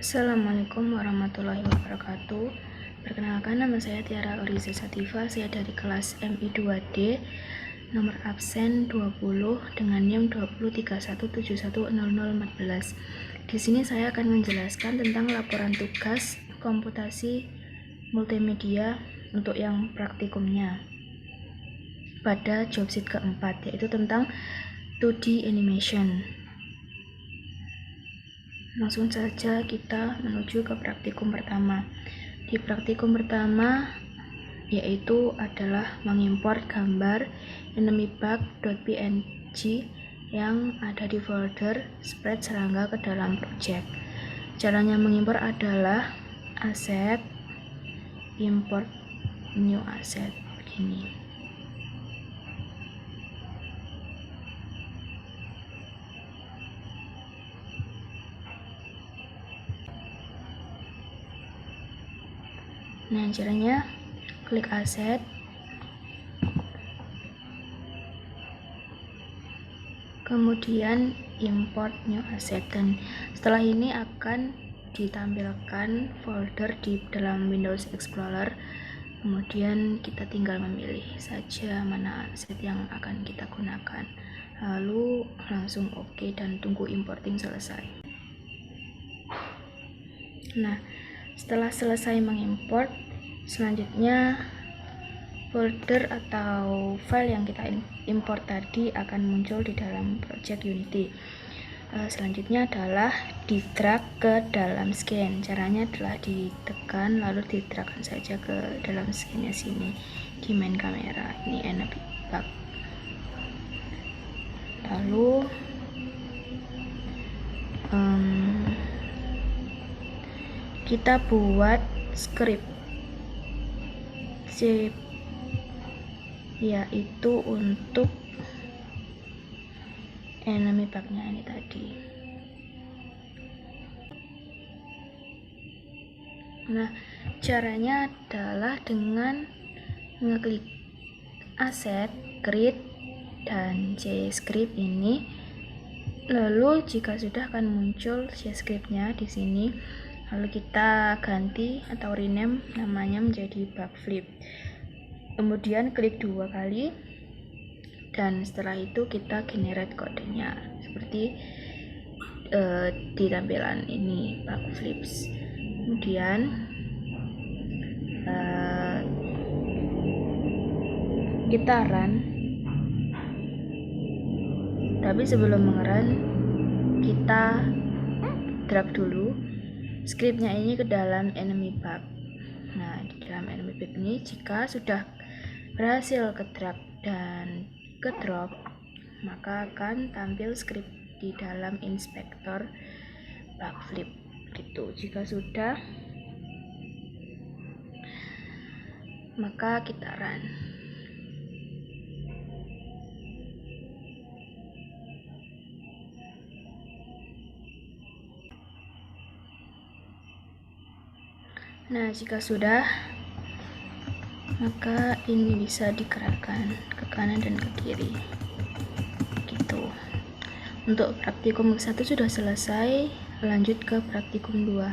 Assalamualaikum warahmatullahi wabarakatuh. Perkenalkan, nama saya Tiara Oriza Sativa. Saya dari kelas MI 2D, nomor absen 20 dengan NIM 2031710014. Di sini saya akan menjelaskan tentang laporan tugas komputasi multimedia untuk yang praktikumnya pada job sheet keempat, yaitu tentang 2D animation. Langsung saja kita menuju ke praktikum pertama. Di praktikum pertama yaitu adalah mengimport gambar enemybug.png yang ada di folder spread serangga ke dalam project. Caranya mengimpor adalah aset, import new asset, begini. Nah, caranya klik aset, kemudian import new asset, dan setelah ini akan ditampilkan folder di dalam Windows Explorer. Kemudian kita tinggal memilih saja mana aset yang akan kita gunakan, lalu langsung OK dan tunggu importing selesai. Nah, setelah selesai mengimport, selanjutnya folder atau file yang kita import tadi akan muncul di dalam project Unity. Selanjutnya adalah di drag ke dalam scan. Caranya adalah ditekan lalu di dragkan saja ke dalam scannya sini di main kamera. Ini enemybug. Lalu kita buat script C, yaitu untuk enemybug-nya ini tadi. Nah, caranya adalah dengan ngeklik aset, create, dan C-script ini. Lalu jika sudah akan muncul C-script-nya di sini. Lalu kita ganti atau rename namanya menjadi bug flip. Kemudian klik 2 kali dan setelah itu kita generate kodenya seperti di tampilan ini, bug flips. Kemudian kita run, tapi sebelum mengerun kita drag dulu scriptnya ini ke dalam enemybug. Nah, di dalam enemybug ini jika sudah berhasil ke drag dan ke drop, maka akan tampil script di dalam inspektor bug flip gitu. Jika sudah, maka kita run. Nah, jika sudah, maka ini bisa digerakkan ke kanan dan ke kiri gitu. Untuk praktikum 1 sudah selesai, lanjut ke praktikum 2.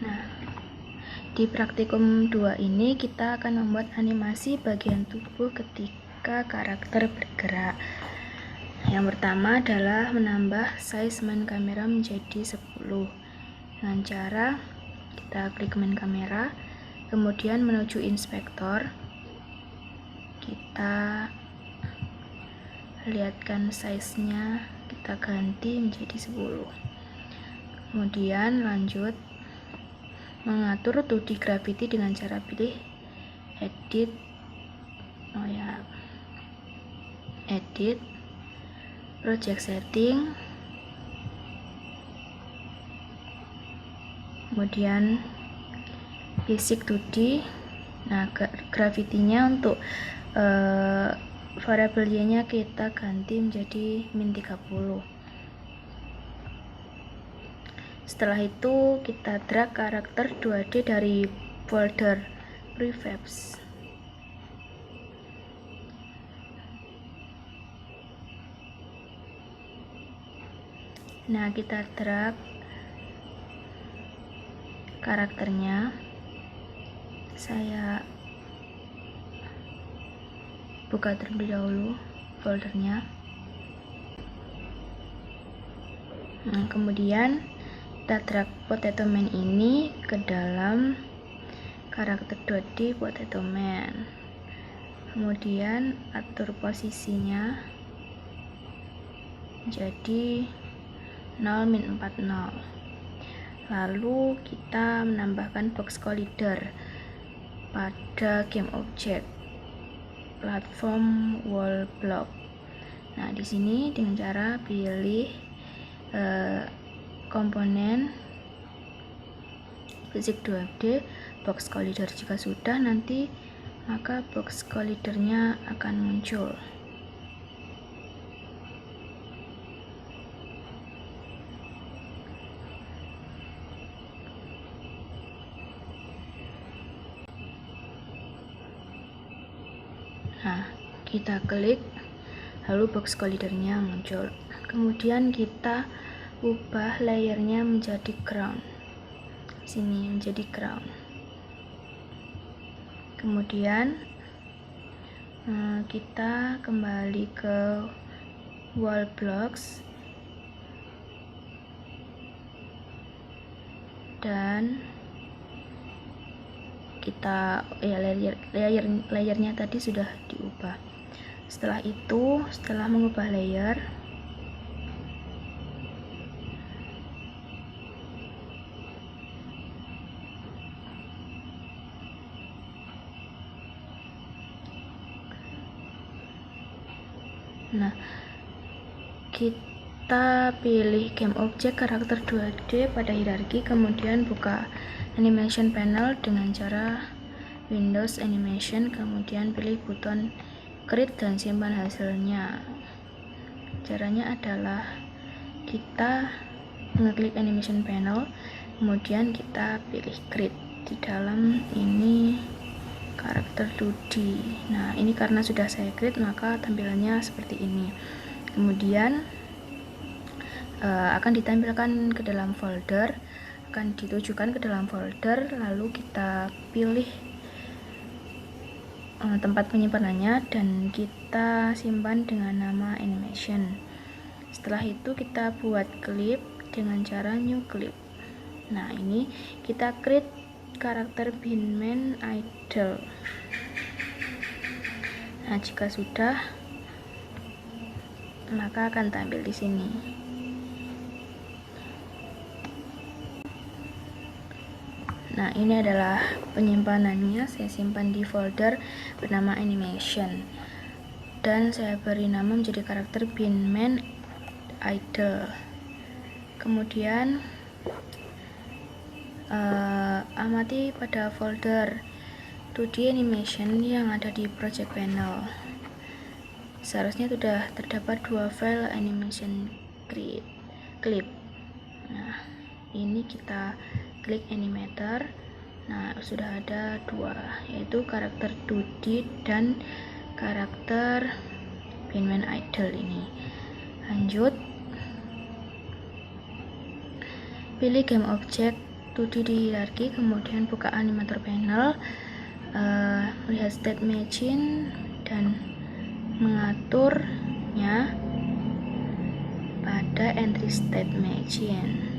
Nah, di praktikum 2 ini kita akan membuat animasi bagian tubuh ketika karakter bergerak. Yang pertama adalah menambah size main kamera menjadi 10 dengan cara kita klik main kamera, kemudian menuju inspektor, kita lihatkan size-nya, kita ganti menjadi 10. Kemudian lanjut mengatur 2D gravity dengan cara pilih edit, edit, project setting, kemudian basic 2D. Nah, gravity-nya untuk variabel Y-nya kita ganti menjadi -30. Setelah itu kita drag karakter 2D dari folder prefabs. Nah, kita drag karakternya. Saya buka terlebih dahulu foldernya. Nah, kemudian kita drag potato man ini ke dalam karakter .d potato man. Kemudian atur posisinya jadi 0-40. Lalu kita menambahkan box collider pada game object platform wall block. Nah, di sini dengan cara pilih komponen fisik 2D box collider. Jika sudah, nanti maka box collidernya akan muncul. Nah, kita klik, lalu box collidernya muncul. Kemudian kita ubah layernya menjadi ground. Sini menjadi ground. Kemudian kita kembali ke wall blocks dan kita layernya tadi sudah diubah. Setelah itu, setelah mengubah layer, nah, kita pilih game object karakter 2D pada hierarki, kemudian buka animation panel dengan cara Windows Animation, kemudian pilih button create dan simpan hasilnya. Caranya adalah kita mengeklik animation panel, kemudian kita pilih create. Di dalam ini karakter 2D. Nah, ini karena sudah saya create maka tampilannya seperti ini. Kemudian akan ditampilkan ke dalam folder, akan ditujukan ke dalam folder, lalu kita pilih tempat penyimpanannya dan kita simpan dengan nama animation. Setelah itu kita buat klip dengan cara new clip. Nah, ini kita create karakter Beanman Idol. Nah, jika sudah, maka akan tampil di sini. Nah, ini adalah penyimpanannya. Saya simpan di folder bernama animation dan saya beri nama menjadi karakter Beanman Idol. Kemudian amati pada folder 2D animation yang ada di project panel. Seharusnya sudah terdapat 2 file animation clip. Nah, ini kita klik animator. Nah, sudah ada 2, yaitu karakter 2D dan karakter Beanman Idol ini. Lanjut, pilih game object 2D di hierarki, kemudian buka animator panel, lihat state machine dan mengaturnya pada entry state machine.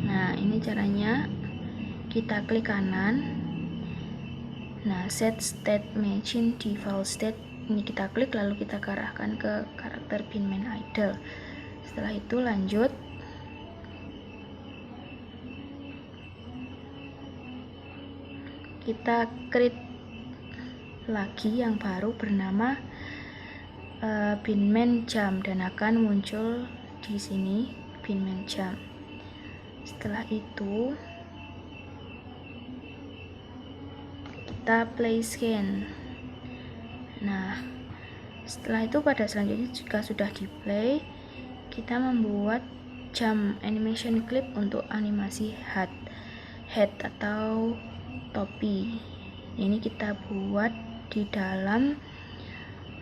Nah, ini caranya. Kita klik kanan. Nah, set state machine default state ini kita klik, lalu kita arahkan ke karakter Beanman Idol. Setelah itu lanjut, kita create lagi yang baru bernama Beanman Jump dan akan muncul di sini Beanman Jump. Setelah itu kita play scan. Nah, setelah itu pada selanjutnya jika sudah di play, kita membuat jump animation clip untuk animasi head atau topi. Ini kita buat di dalam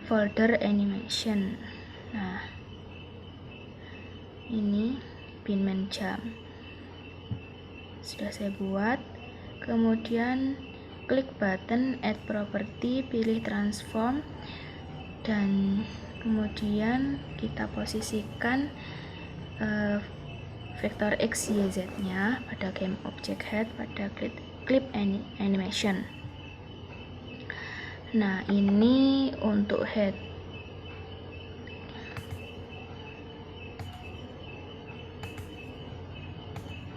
folder animation. Nah, ini binman jam sudah saya buat. Kemudian klik button add property, pilih transform, dan kemudian kita posisikan vektor x, y, z nya pada game object head pada clip animation. Nah, ini untuk head.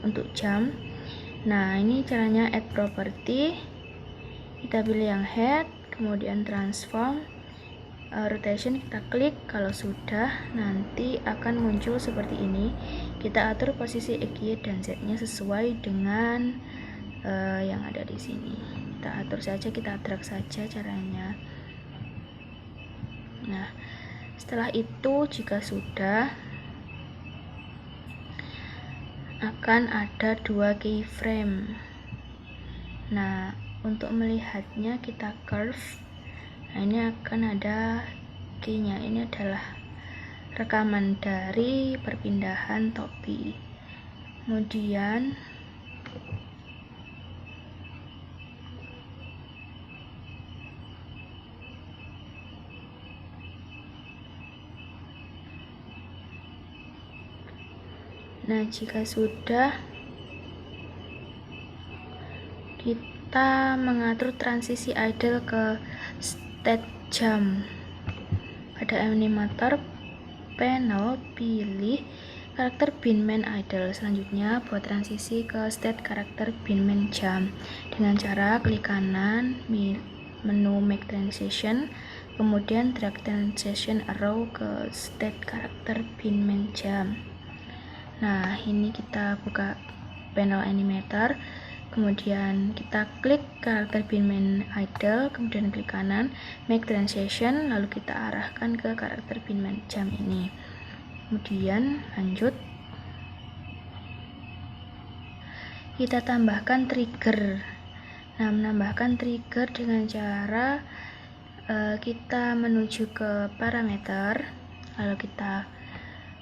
Untuk jam, nah ini caranya add property, kita pilih yang head, kemudian transform, rotation kita klik. Kalau sudah, nanti akan muncul seperti ini. Kita atur posisi x, y, dan z nya sesuai dengan yang ada di sini. Kita atur saja, kita drag saja caranya. Nah, setelah itu jika sudah, akan ada 2 keyframe. Nah, untuk melihatnya kita curve. Nah, ini akan ada key-nya. Ini adalah rekaman dari perpindahan topi. Kemudian nah, jika sudah, kita mengatur transisi idle ke state jam. Pada animator panel, pilih karakter binman idle. Selanjutnya buat transisi ke state karakter binman jam dengan cara klik kanan menu make transition, kemudian drag transition arrow ke state karakter binman jam. Nah, ini kita buka panel animator, kemudian kita klik karakter binman idle, kemudian klik kanan make transition, lalu kita arahkan ke karakter binman jam ini. Kemudian lanjut, kita tambahkan trigger. Nah, menambahkan trigger dengan cara kita menuju ke parameter, lalu kita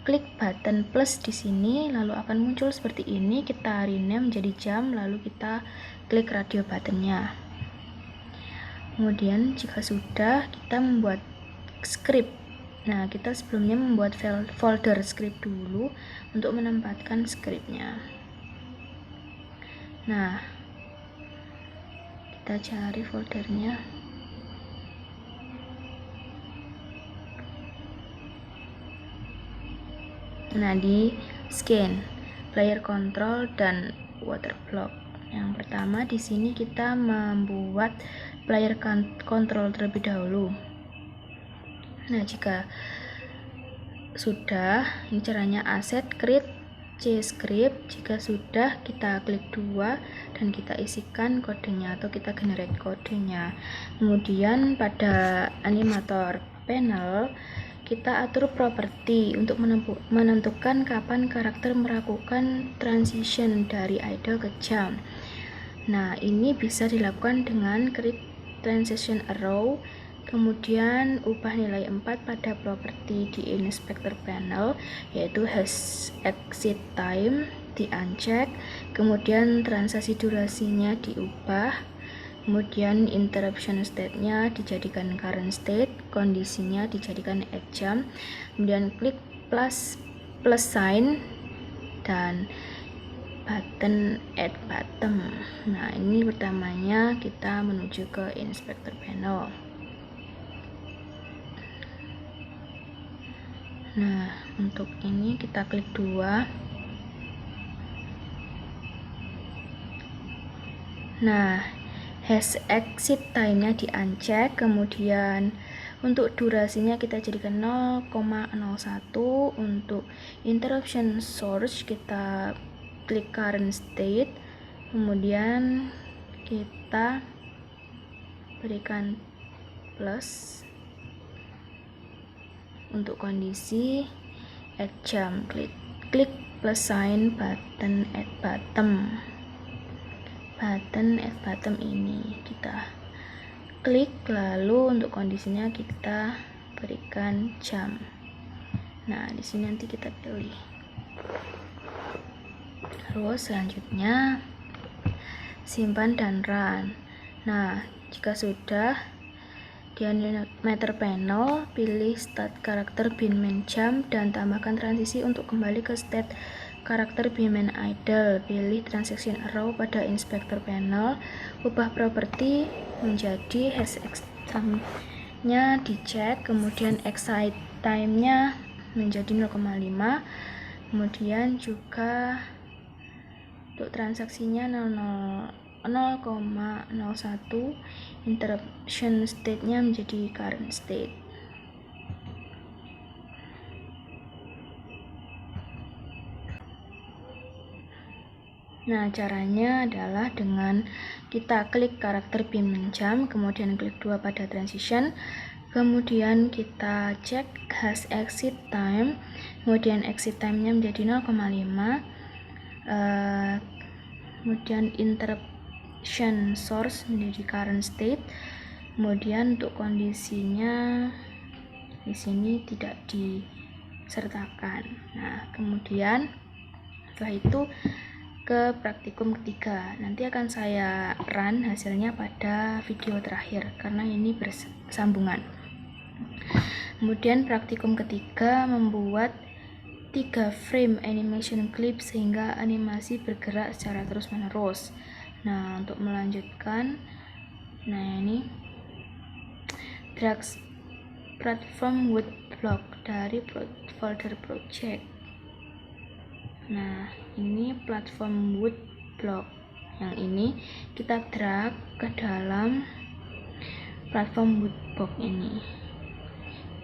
klik button plus di sini, lalu akan muncul seperti ini. Kita rename menjadi jam, lalu kita klik radio buttonnya. Kemudian jika sudah, kita membuat script. Nah, kita sebelumnya membuat folder script dulu untuk menempatkan scriptnya. Nah, kita cari foldernya. Nah, di scan, player control, dan water block. Yang pertama di sini kita membuat player control terlebih dahulu. Nah, jika sudah, ini caranya asset create C script. Jika sudah, kita klik 2 dan kita isikan kodenya atau kita generate kodenya. Kemudian pada animator panel, kita atur properti untuk menentukan kapan karakter melakukan transition dari idle ke jam. Nah, ini bisa dilakukan dengan create transition arrow, kemudian ubah nilai 4 pada properti di inspector panel, yaitu hash exit time di uncheck, kemudian transaksi durasinya diubah, kemudian interruption state-nya dijadikan current state, kondisinya dijadikan at jam, kemudian klik plus sign dan button add button. Nah, ini pertamanya kita menuju ke inspector panel. Nah, untuk ini kita klik 2. Nah, hash exit time-nya di uncheck, kemudian untuk durasinya kita jadikan 0,01. Untuk interruption source kita klik current state, kemudian kita berikan plus. Untuk kondisi at jam, klik plus sign button add button. Button add button ini kita klik, lalu untuk kondisinya kita berikan jam. Nah, di sini nanti kita pilih. Terus selanjutnya simpan dan run. Nah, jika sudah di animator panel, pilih start karakter Beanman Jump dan tambahkan transisi untuk kembali ke state karakter Beanman Idle. Pilih transaction arrow pada inspector panel, ubah properti menjadi hash time-nya dicek, kemudian exit time-nya menjadi 0,5, kemudian juga untuk transaksinya 0,01, interruption state-nya menjadi current state. Nah, caranya adalah dengan kita klik karakter Beanman Jump, kemudian klik 2 pada transition, kemudian kita cek hash exit time, kemudian exit time-nya menjadi 0,5, kemudian interruption source menjadi current state, kemudian untuk kondisinya di sini tidak disertakan. Nah, kemudian setelah itu ke praktikum ketiga. Nanti akan saya run hasilnya pada video terakhir karena ini bersambungan. Kemudian praktikum ketiga membuat 3 frame animation clip sehingga animasi bergerak secara terus-menerus. Nah, untuk melanjutkan, nah ini drag platform wood block dari folder project. Nah, ini platform wood block. Yang ini kita drag ke dalam platform wood block ini.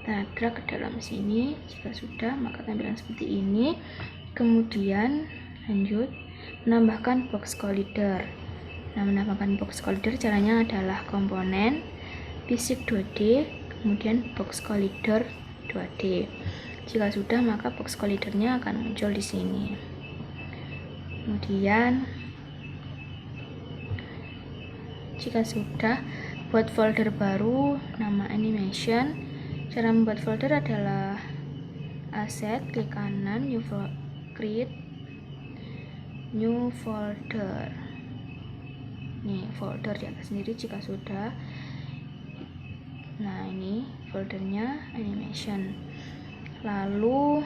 Kita drag ke dalam sini. Jika sudah, maka tampilan seperti ini. Kemudian lanjut menambahkan box collider. Nah, menambahkan box collider caranya adalah komponen fisik 2D, kemudian box collider 2D. Jika sudah, maka box collidernya akan muncul di sini. Kemudian jika sudah, buat folder baru, nama animation. Cara membuat folder adalah asset, klik kanan, create new folder. Nih, folder di atas sendiri jika sudah. Nah, ini foldernya animation. Lalu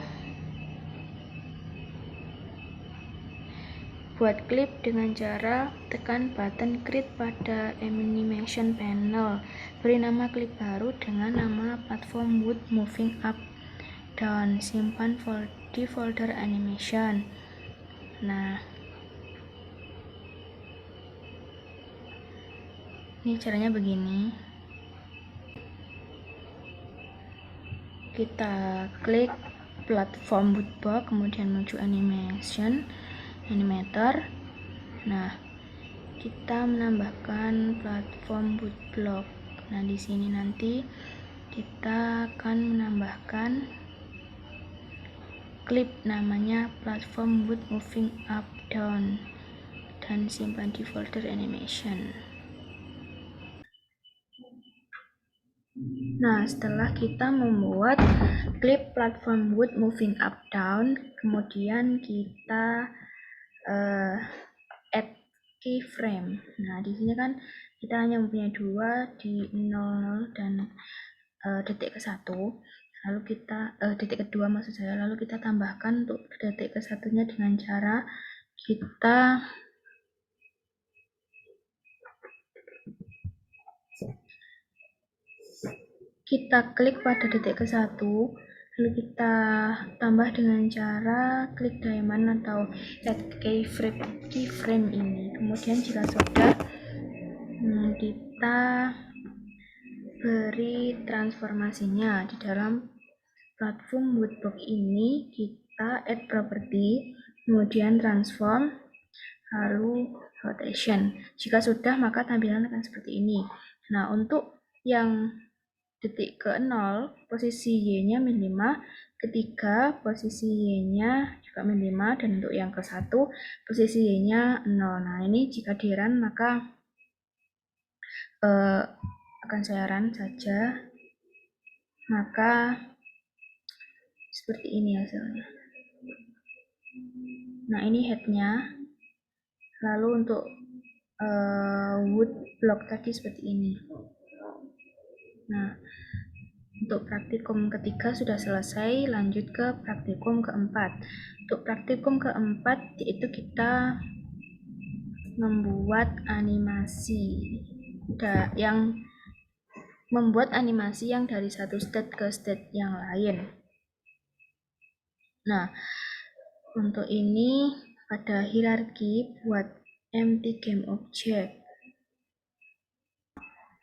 buat klip dengan cara tekan button create pada animation panel. Beri nama klip baru dengan nama platform wood moving up down. Simpan di folder animation. Nah, ini caranya begini. Kita klik platform woodblock, kemudian menuju animator. Nah, kita menambahkan platform woodblock. Nah, di sini nanti kita akan menambahkan klip namanya platform wood moving up down dan simpan di folder animation. Nah, setelah kita membuat klip platform wood moving up down, kemudian kita add keyframe. Nah, di sini kan kita hanya mempunyai 2 di 0 dan detik ke-1. Lalu kita detik kedua maksud saya. Lalu kita tambahkan untuk detik ke-1-nya dengan cara kita klik pada detik ke-1, lalu kita tambah dengan cara klik diamond atau add keyframe ini. Kemudian jika sudah, kita beri transformasinya. Di dalam platform woodblock ini kita add property, kemudian transform, lalu rotation. Jika sudah, maka tampilan akan seperti ini. Nah, untuk yang detik ke-0, posisi Y-nya min 5, ketiga posisi Y-nya juga min 5, dan untuk yang ke-1 posisi Y-nya 0. Nah, ini jika di run maka akan saya run saja, maka seperti ini hasilnya. Nah, ini headnya. Lalu untuk wood block tadi seperti ini. Nah, untuk praktikum ketiga sudah selesai, lanjut ke praktikum keempat. Untuk praktikum keempat yaitu kita membuat animasi yang dari satu state ke state yang lain. Nah, untuk ini pada hierarki buat empty game object.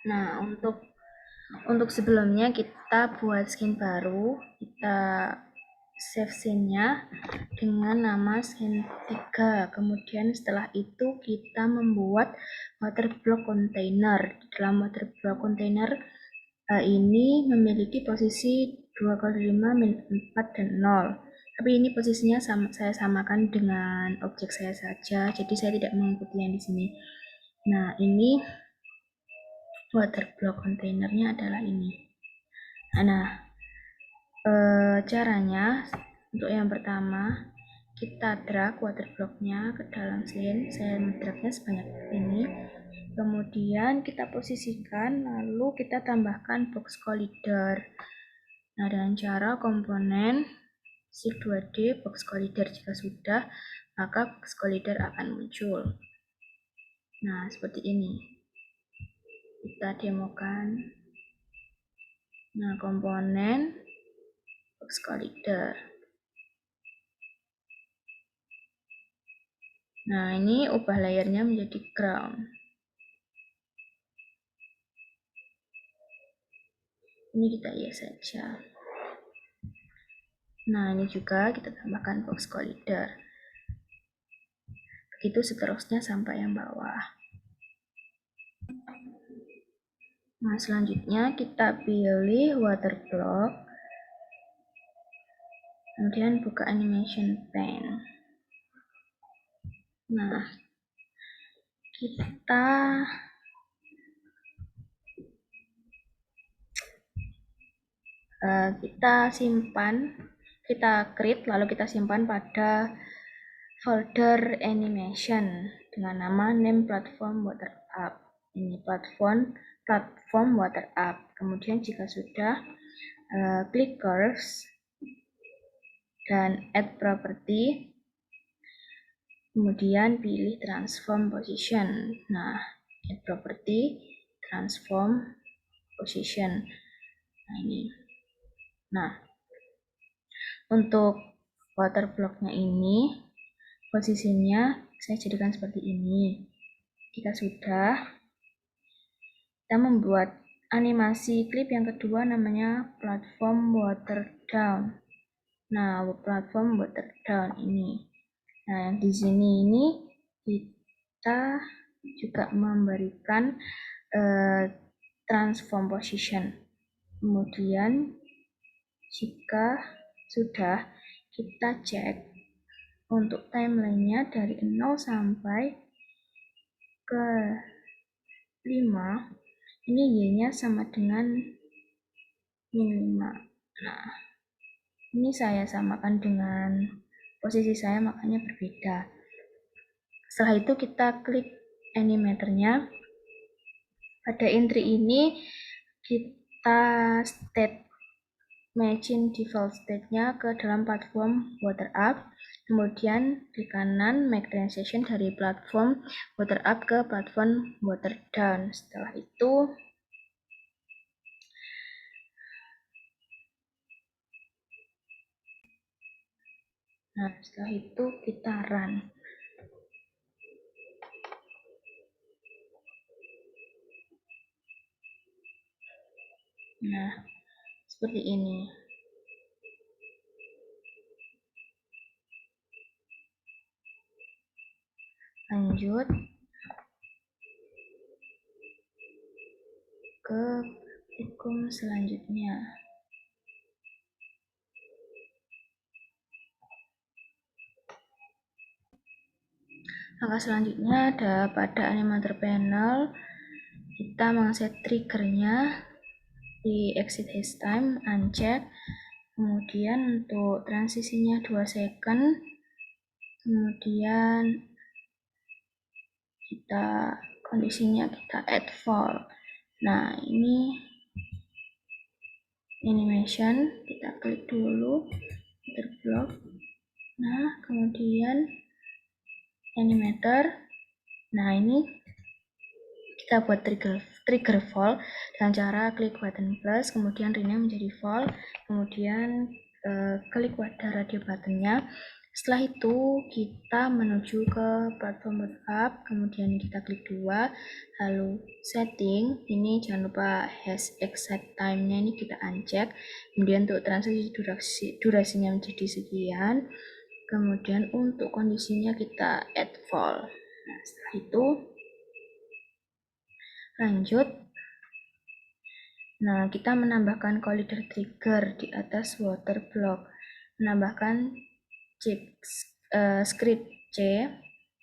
Nah, untuk sebelumnya kita buat scene baru, kita save scene-nya dengan nama scene 3. Kemudian setelah itu kita membuat water block container. Di dalam water block container ini memiliki posisi 2x5 4 dan 0. Tapi ini posisinya saya samakan dengan objek saya saja, jadi saya tidak mengikuti yang di sini. Nah, ini water block containernya adalah ini. Nah, caranya untuk yang pertama kita drag water blocknya ke dalam scene. Saya dragnya sebanyak ini. Kemudian kita posisikan, lalu kita tambahkan box collider. Nah, dengan cara komponen Shift 2D box collider. Jika sudah, maka box collider akan muncul. Nah, seperti ini. Kita demokan. Nah, komponen box collider. Nah, ini ubah layernya menjadi ground. Ini kita hias saja. Nah, ini juga kita tambahkan box collider. Begitu seterusnya sampai yang bawah. Nah, selanjutnya kita pilih water block. Kemudian buka animation pane. Nah, kita simpan, kita create, lalu kita simpan pada folder animation dengan nama name platform water up. Ini platform water up. Kemudian jika sudah, klik curves dan add property. Kemudian pilih transform position. Nah, add property, transform position. Nah, ini. Nah, untuk water blocknya ini, posisinya saya jadikan seperti ini. Jika sudah, kita membuat animasi klip yang kedua namanya platform water down. Nah, platform water down ini. Nah, di sini ini kita juga memberikan transform position. Kemudian jika sudah, kita cek untuk timelinenya dari 0 sampai ke 5. Ini y-nya sama dengan min 5. Nah, ini saya samakan dengan posisi saya, makanya berbeda. Setelah itu kita klik animatornya. Pada entry ini kita state machine default state-nya ke dalam platform water up. Kemudian di kanan make transition dari platform water up ke platform water down. Setelah itu kita run. Nah, seperti ini. Lanjut ke praktikum selanjutnya. Langkah selanjutnya ada pada animator panel, kita mengset triggernya di exit haste time, uncheck. Kemudian untuk transisinya 2 second, kemudian kondisinya kita add fall. Nah, ini animation, kita klik dulu water block. Nah, kemudian animator. Nah, ini kita buat trigger fall dengan cara klik button plus, kemudian rename menjadi fall, kemudian klik pada radio buttonnya. Setelah itu kita menuju ke platform backup, kemudian kita klik 2, lalu setting, ini jangan lupa hash exact time-nya ini kita uncheck, kemudian untuk transisi durasinya menjadi sekian, kemudian untuk kondisinya kita add fall. Nah, setelah itu lanjut. Nah, kita menambahkan collider trigger di atas water block, menambahkan script C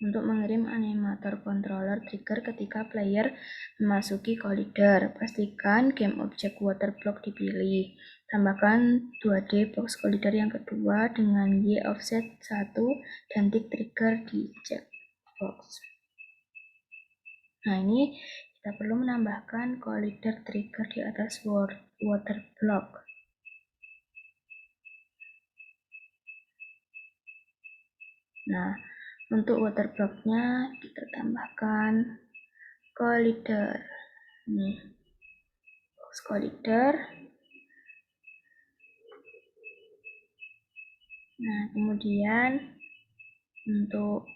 untuk mengirim animator controller trigger ketika player memasuki collider. Pastikan game object water block dipilih. Tambahkan 2D box collider yang kedua dengan Y offset 1 dan tick trigger di checkbox. Nah, ini kita perlu menambahkan collider trigger di atas water block. Nah, untuk water blocknya kita tambahkan collider. Nih, box collider. Nah, kemudian untuk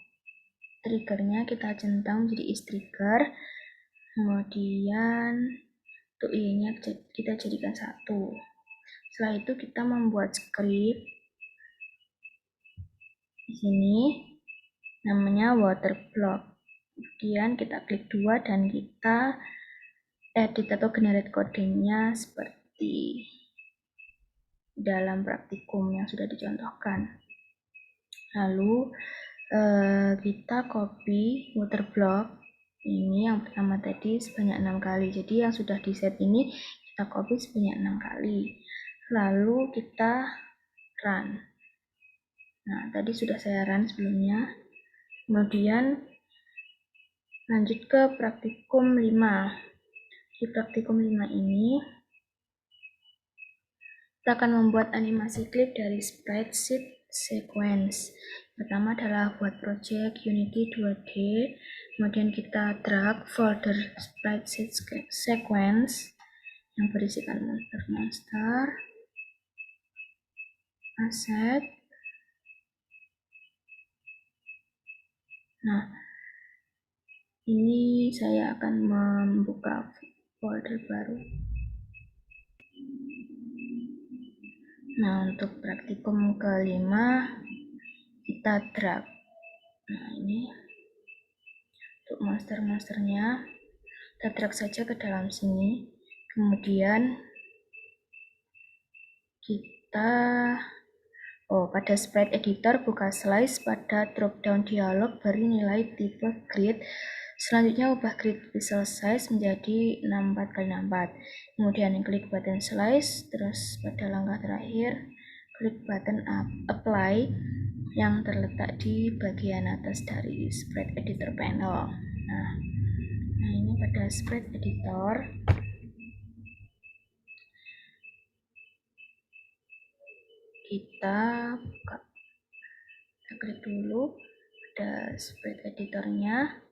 triggernya kita centang menjadi is trigger. Kemudian untuk i-nya kita jadikan 1. Setelah itu kita membuat script di sini namanya water block. Kemudian kita klik 2 dan kita edit atau generate kodenya seperti dalam praktikum yang sudah dicontohkan. Lalu kita copy water block ini yang pertama tadi sebanyak 6 kali. Jadi yang sudah di set ini kita copy sebanyak 6 kali. Lalu kita run. Nah, tadi sudah saya run sebelumnya. Kemudian lanjut ke praktikum 5. Di praktikum 5 ini kita akan membuat animasi klip dari spreadsheet sequence. Pertama adalah buat project Unity 2D, kemudian kita drag folder spreadsheet sequence yang berisikan monster, aset. Nah, ini saya akan membuka folder baru. Nah, untuk praktikum kelima kita drag. Nah, ini untuk monster-monsternya kita drag saja ke dalam sini. Kemudian kita pada sprite editor buka slice, pada drop down dialog beri nilai tipe grid. Selanjutnya ubah grid pixel size menjadi 64x64. Kemudian klik button slice, terus pada langkah terakhir klik button apply yang terletak di bagian atas dari sprite editor panel. Nah, ini pada sprite editor kita buka, kita klik dulu pada sprite editornya.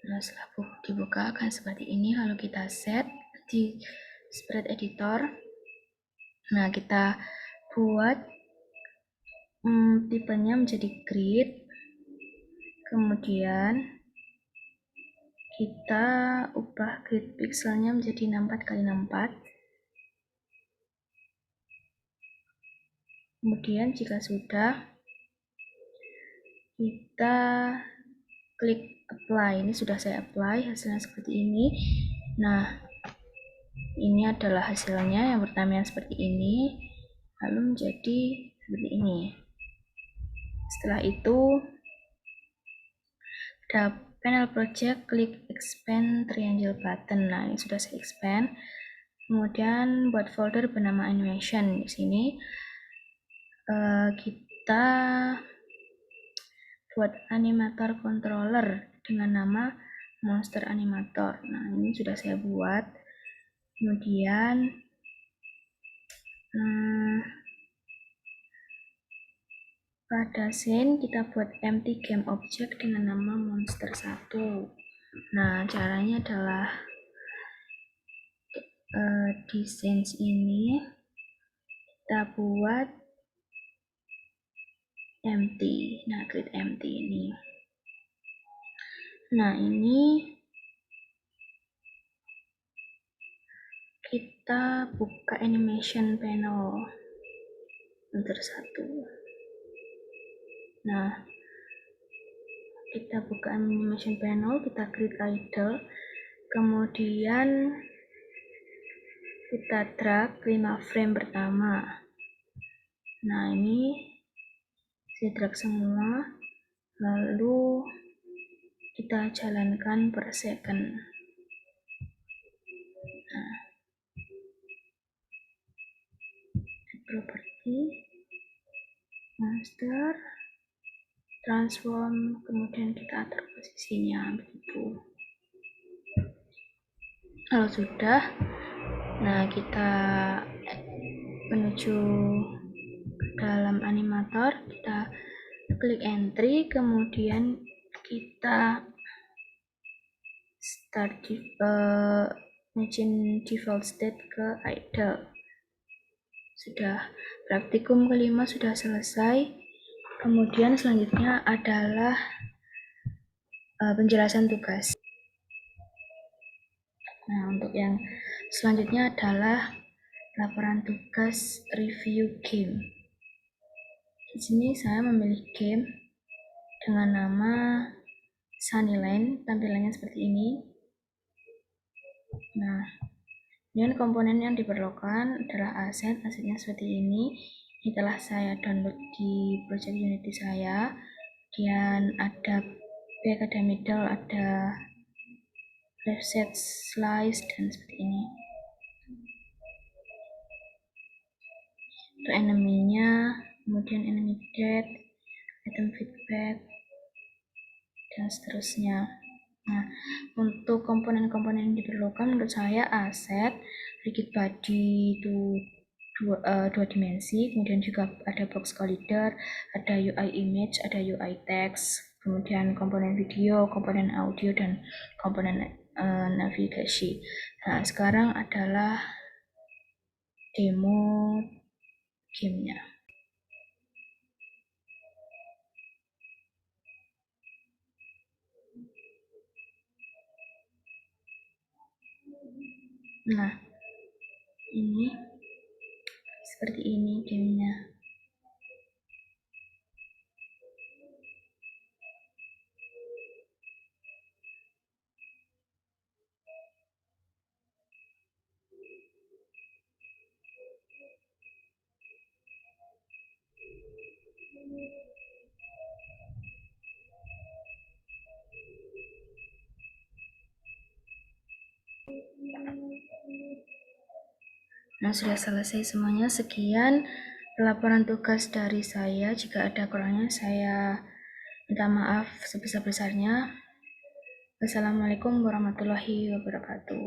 Nah, setelah dibuka akan seperti ini. Lalu kita set di sprite editor. Nah, kita buat tipenya menjadi grid. Kemudian kita ubah grid pixelnya menjadi 64x64. Kemudian jika sudah, kita klik apply. Ini sudah saya apply, hasilnya seperti ini. Nah, ini adalah hasilnya. Yang pertama yang seperti ini, lalu menjadi seperti ini. Setelah itu pada panel project klik expand triangle button. Nah, ini sudah saya expand. Kemudian buat folder bernama animation. Di sini kita buat animator controller dengan nama monster animator. Nah, ini sudah saya buat. Kemudian pada scene kita buat empty game object dengan nama monster 1. Nah, caranya adalah di scene ini kita buat empty. Nah, create empty ini. Nah, ini kita buka animation panel monster 1. Nah, kita buka animation panel, kita create idle, kemudian kita drag 5 frame pertama. Nah, ini saya drag semua, lalu kita jalankan per second. Nah, properti monster transform, kemudian kita atur posisinya begitu. Kalau sudah, nah kita menuju dalam animator, kita klik entry, kemudian kita start change default state ke idle. Sudah, praktikum kelima sudah selesai. Kemudian selanjutnya adalah penjelasan tugas. Nah, untuk yang selanjutnya adalah laporan tugas review game. Di sini saya memilih game dengan nama Sunnyland, tampilannya seperti ini. Nah, kemudian komponen yang diperlukan adalah asetnya seperti ini. Ini telah saya download di project Unity saya. Kemudian ada back, ada middle, ada left set, slice, dan seperti ini. Untuk enemy-nya, kemudian enemy death, item feedback, dan seterusnya. Nah, untuk komponen-komponen yang diperlukan menurut saya aset, rigid body itu dua dimensi, kemudian juga ada box collider, ada UI image, ada UI text, kemudian komponen video, komponen audio, dan komponen navigasi. Nah, sekarang adalah demo gamenya. Nah, ini seperti ini gamenya. Nah, sudah selesai semuanya. Sekian laporan tugas dari saya. Jika ada kurangnya, saya minta maaf sebesar-besarnya. Wassalamualaikum warahmatullahi wabarakatuh.